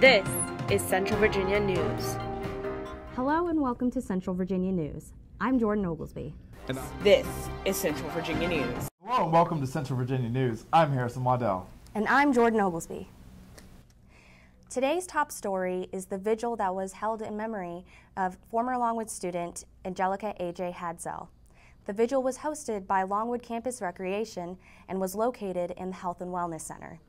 This is Central Virginia News. Hello and welcome to Central Virginia News. I'm Jordyn Oglesby. This is Central Virginia News. Hello and welcome to Central Virginia News. I'm Harrison Waddell. And I'm Jordyn Oglesby. Today's top story is the vigil that was held in memory of former Longwood student Angelica A.J. Hadsell. The vigil was hosted by Longwood Campus Recreation and was located in the Health and Wellness Center.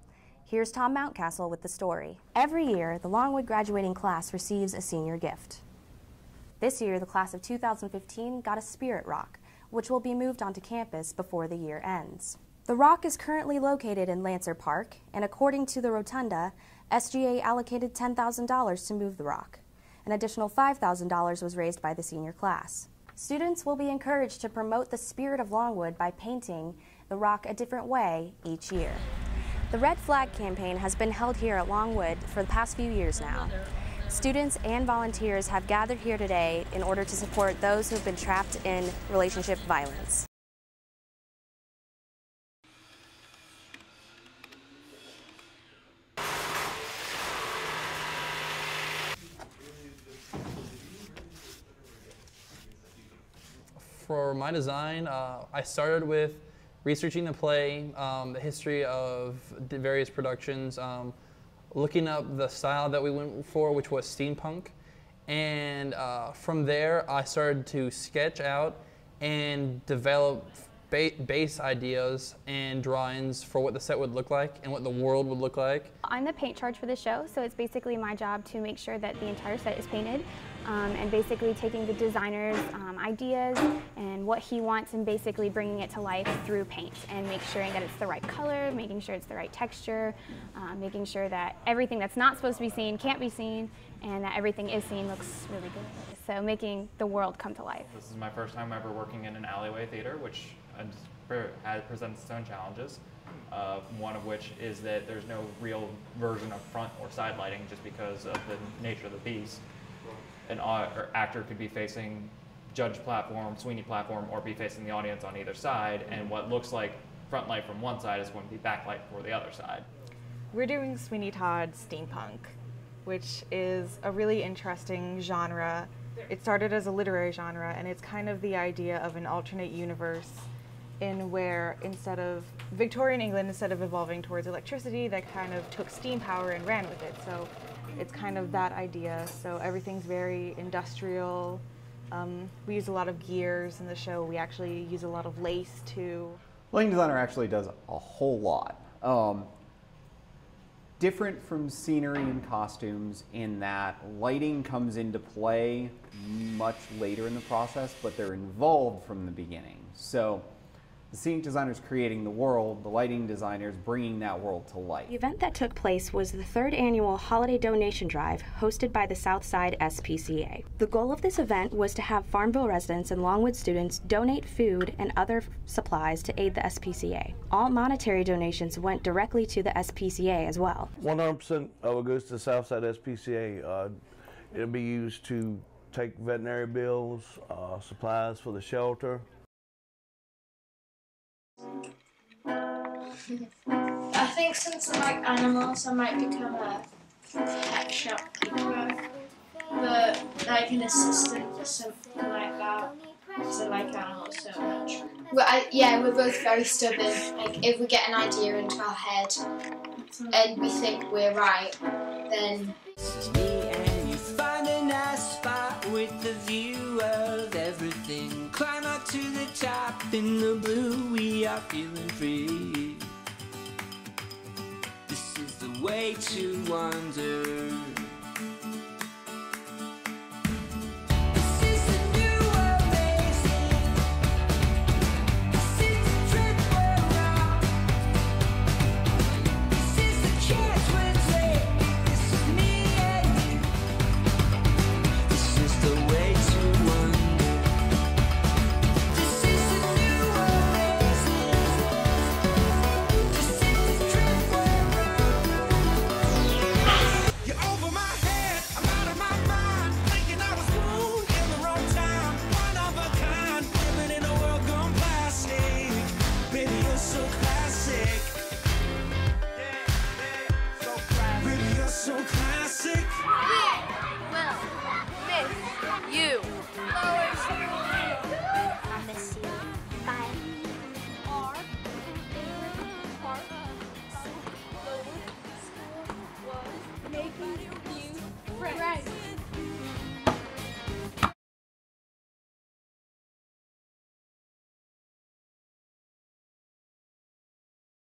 Here's Tom Mountcastle with the story. Every year, the Longwood graduating class receives a senior gift. This year, the class of 2015 got a spirit rock, which will be moved onto campus before the year ends. The rock is currently located in Lancer Park, and according to the Rotunda, SGA allocated $10,000 to move the rock. An additional $5,000 was raised by the senior class. Students will be encouraged to promote the spirit of Longwood by painting the rock a different way each year. The Red Flag campaign has been held here at Longwood for the past few years now. Students and volunteers have gathered here today in order to support those who have been trapped in relationship violence. For my design, I started with researching the play, the history of the various productions, looking up the style that we went for, which was steampunk. And from there, I started to sketch out and develop base ideas and drawings for what the set would look like and what the world would look like. I'm the paint charge for the show, so it's basically my job to make sure that the entire set is painted, and basically taking the designer's ideas and what he wants and basically bringing it to life through paint and making sure that it's the right color, making sure it's the right texture, making sure that everything that's not supposed to be seen can't be seen, and that everything is seen looks really good. So making the world come to life. This is my first time ever working in an alleyway theater, which presents its own challenges. One of which is that there's no real version of front or side lighting just because of the nature of the piece. An actor could be facing judge platform, Sweeney platform, or be facing the audience on either side, and what looks like front light from one side is going to be backlight for the other side. We're doing Sweeney Todd steampunk, which is a really interesting genre. It started as a literary genre, and it's kind of the idea of an alternate universe in where instead of Victorian England, instead of evolving towards electricity, they kind of took steam power and ran with it. So it's kind of that idea. So everything's very industrial. We use a lot of gears in the show. We actually use a lot of lace too. Lighting designer actually does a whole lot. Different from scenery and costumes in that lighting comes into play much later in the process, but they're involved from the beginning. So the scenic designers creating the world, the lighting designers bringing that world to life. The event that took place was the third annual Holiday Donation Drive hosted by the Southside SPCA. The goal of this event was to have Farmville residents and Longwood students donate food and other supplies to aid the SPCA. All monetary donations went directly to the SPCA as well. 100% of it goes to the Southside SPCA. It'll be used to take veterinary bills, supplies for the shelter. I think since I like animals, I might become a pet shop keeper, but like an assistant or something like that, because I like animals so much. Yeah, we're both very stubborn. Like, if we get an idea into our head and we think we're right, then... This is me and you find a nice spot with the view of everything. Climb up to the top in the blue, we are feeling free. This is the way to wander.